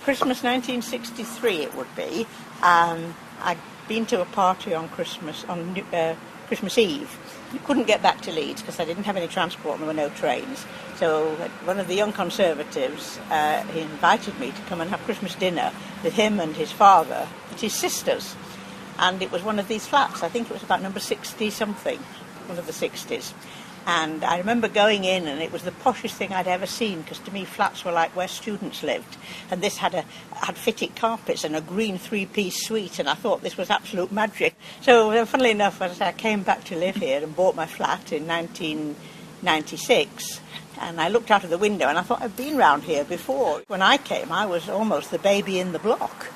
Christmas 1963 it would be. I'd been to a party on Christmas Eve. Couldn't get back to Leeds because I didn't have any transport and there were no trains. So one of the young Conservatives, he invited me to come and have Christmas dinner with him and his father and his sisters. And it was one of these flats. I think it was about number 60-something, one of the 60s. And I remember going in, and it was the poshest thing I'd ever seen, because to me flats were like where students lived. And this had fitted carpets and a green three-piece suite, and I thought this was absolute magic. So funnily enough, as I came back to live here and bought my flat in 1996, and I looked out of the window and I thought I'd been round here before. When I came, I was almost the baby in the block.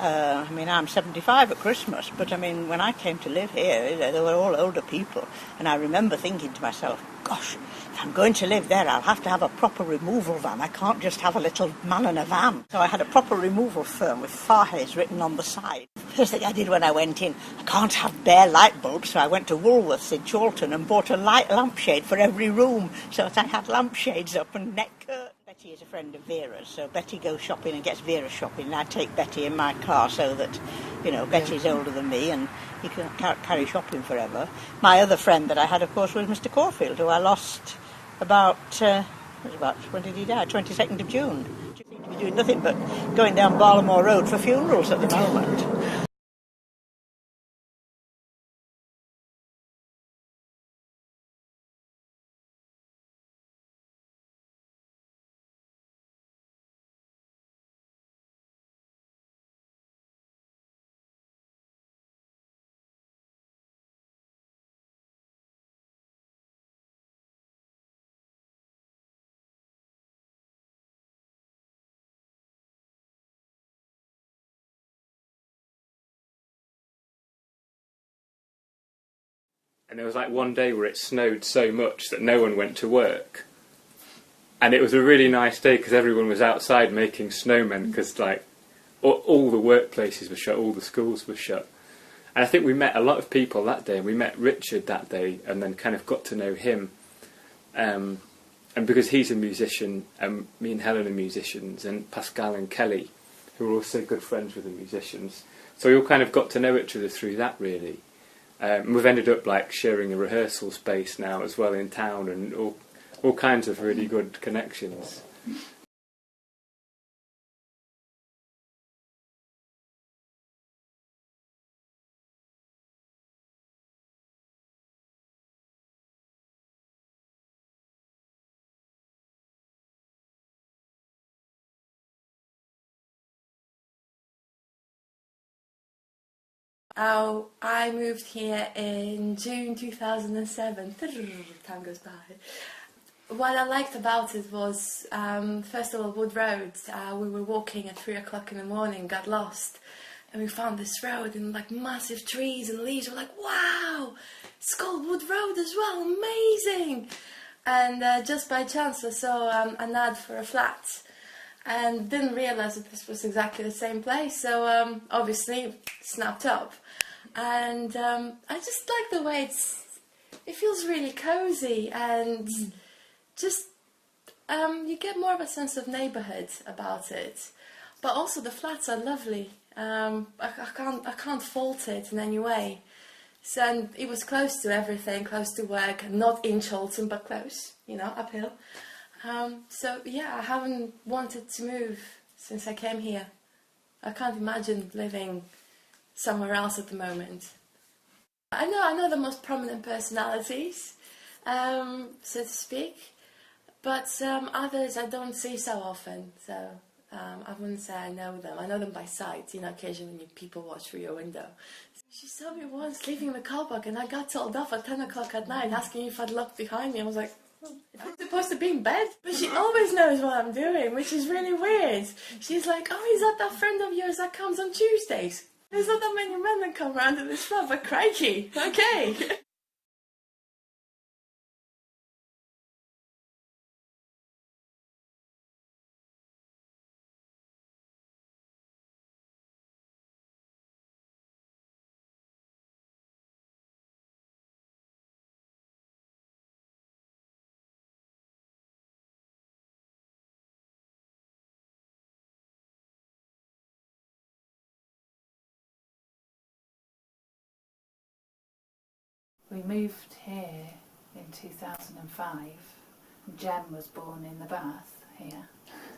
I'm 75 at Christmas, but when I came to live here, they were all older people. And I remember thinking to myself, gosh, if I'm going to live there, I'll have to have a proper removal van. I can't just have a little man in a van. So I had a proper removal firm with Farhays written on the side. First thing I did when I went in, I can't have bare light bulbs, so I went to Woolworths in Chorlton and bought a light lampshade for every room, so that I had lampshades up and neck curtains. Betty is a friend of Vera's, so Betty goes shopping and gets Vera shopping, and I take Betty in my car so that, Betty's older than me and he can't carry shopping forever. My other friend that I had, of course, was Mr. Caulfield, who I lost when did he die? 22nd of June. He seems to be doing nothing but going down Barlamore Road for funerals at the moment. And there was one day where it snowed so much that no one went to work. And it was a really nice day because everyone was outside making snowmen because all the workplaces were shut, all the schools were shut. And I think we met a lot of people that day. We met Richard that day and then kind of got to know him. And because he's a musician and me and Helen are musicians and Pascal and Kelly, who are also good friends with the musicians. So we all kind of got to know each other through that really. We've ended up sharing a rehearsal space now as well in town and all kinds of really good connections. I moved here in June 2007. Time goes by. What I liked about it was, first of all, Wood Road. We were walking at 3 o'clock in the morning, got lost, and we found this road and massive trees and leaves. We're like, wow, it's called Wood Road as well, amazing! And just by chance I saw an ad for a flat and didn't realise that this was exactly the same place, so obviously snapped up. And I just like the way it feels really cosy and just you get more of a sense of neighbourhood about it. But also the flats are lovely. I can't fault it in any way. So and it was close to everything, close to work, not in Chorlton but close, uphill. So yeah, I haven't wanted to move since I came here. I can't imagine living somewhere else at the moment. I know the most prominent personalities, so to speak, but others I don't see so often, so I wouldn't say I know them. I know them by sight, occasionally people watch through your window. She saw me once leaving the car park and I got told off at 10 o'clock at night asking if I'd looked behind me. I was like, I'm supposed to be in bed, but she always knows what I'm doing, which is really weird. She's like, oh, is that friend of yours that comes on Tuesdays? There's not that many men that come round to this club, but crikey, okay. We moved here in 2005. Jem was born in the bath here,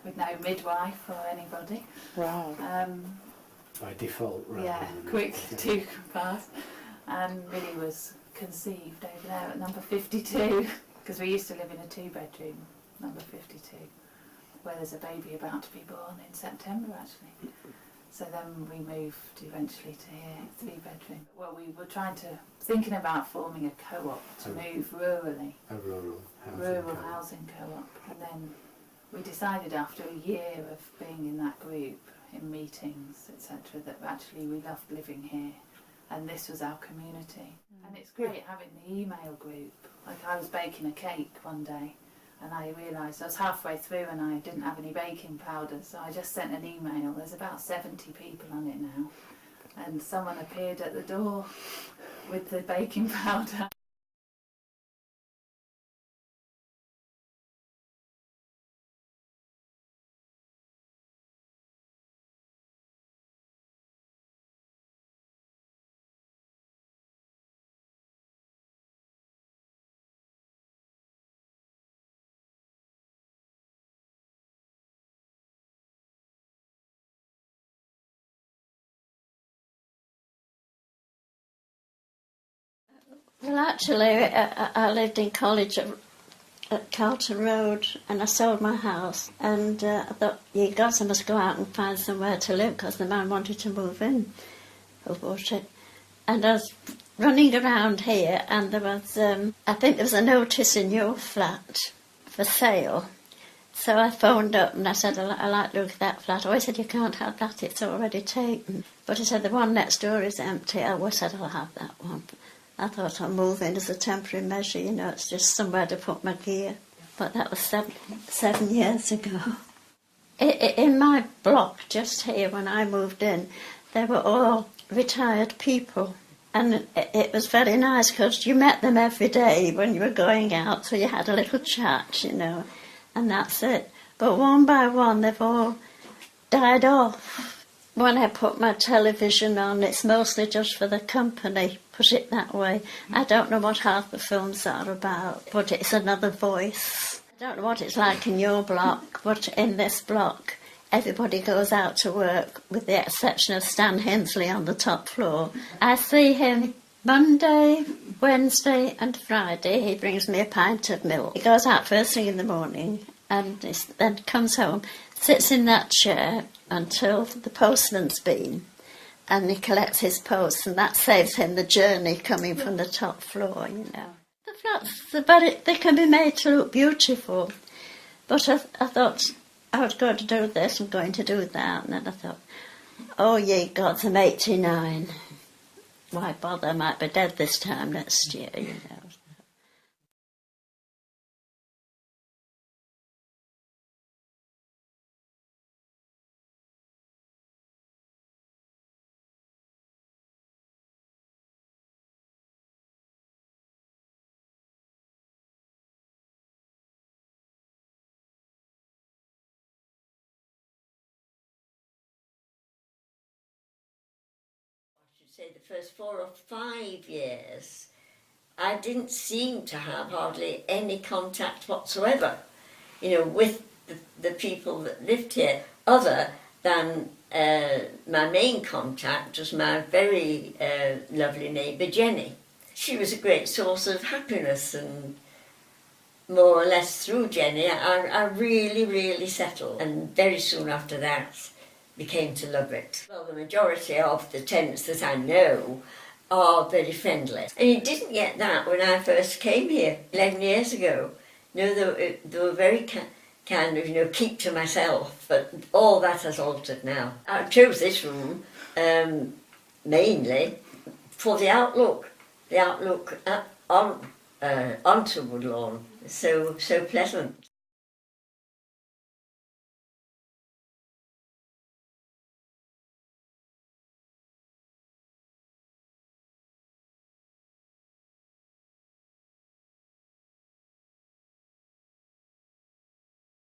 with no midwife or anybody. Wow. By default, rather Yeah, than quick two bath. And Millie was conceived over there at number 52, because we used to live in a 2-bedroom, number 52, where there's a baby about to be born in September actually. So then we moved eventually to here, 3-bedroom. Well, we were thinking about forming a co-op to move rurally. a rural Housing co-op. And then we decided after a year of being in that group, in meetings, etc., that actually we loved living here. And this was our community. And it's great having the email group. Like I was baking a cake one day and I realised I was halfway through and I didn't have any baking powder, so I just sent an email. There's about 70 people on it now. And someone appeared at the door with the baking powder. Well, actually, I lived in college at Carlton Road, and I sold my house. And I thought, ye gods, I must go out and find somewhere to live, because the man wanted to move in, who bought it. And I was running around here, and there was, I think there was a notice in your flat for sale. So I phoned up and I said, I like to look at that flat. Oh, he said, you can't have that, it's already taken. But he said, the one next door is empty. I said, I'll have that one. I thought I'll move in as a temporary measure, you know, it's just somewhere to put my gear. But that was seven years ago. In my block, just here, when I moved in, they were all retired people. And it was very nice, because you met them every day when you were going out, so you had a little chat, you know, and that's it. But one by one, they've all died off. When I put my television on, it's mostly just for the company, put it that way. I don't know what half the films are about, but it's another voice. I don't know what it's like in your block, but in this block, everybody goes out to work, with the exception of Stan Hensley on the top floor. I see him Monday, Wednesday and Friday. He brings me a pint of milk. He goes out first thing in the morning and then comes home, sits in that chair until the postman's been, and he collects his post, and that saves him the journey coming from the top floor, you know. The flats, they can be made to look beautiful, but I thought I was going to do this, I'm going to do that, and then I thought, oh ye gods, I'm 89. Why bother, I might be dead this time next year, you know. Say the first 4 or 5 years, I didn't seem to have hardly any contact whatsoever, you know, with the people that lived here, other than my main contact was my very lovely neighbour Jenny. She was a great source of happiness, and more or less through Jenny I really, really settled, and very soon after that became to love it. Well, the majority of the tenants that I know are very friendly. And you didn't get that when I first came here 11 years ago. You know, they were very kind of, you know, keep to myself, but all that has altered now. I chose this room mainly for the outlook onto Woodlawn. So pleasant.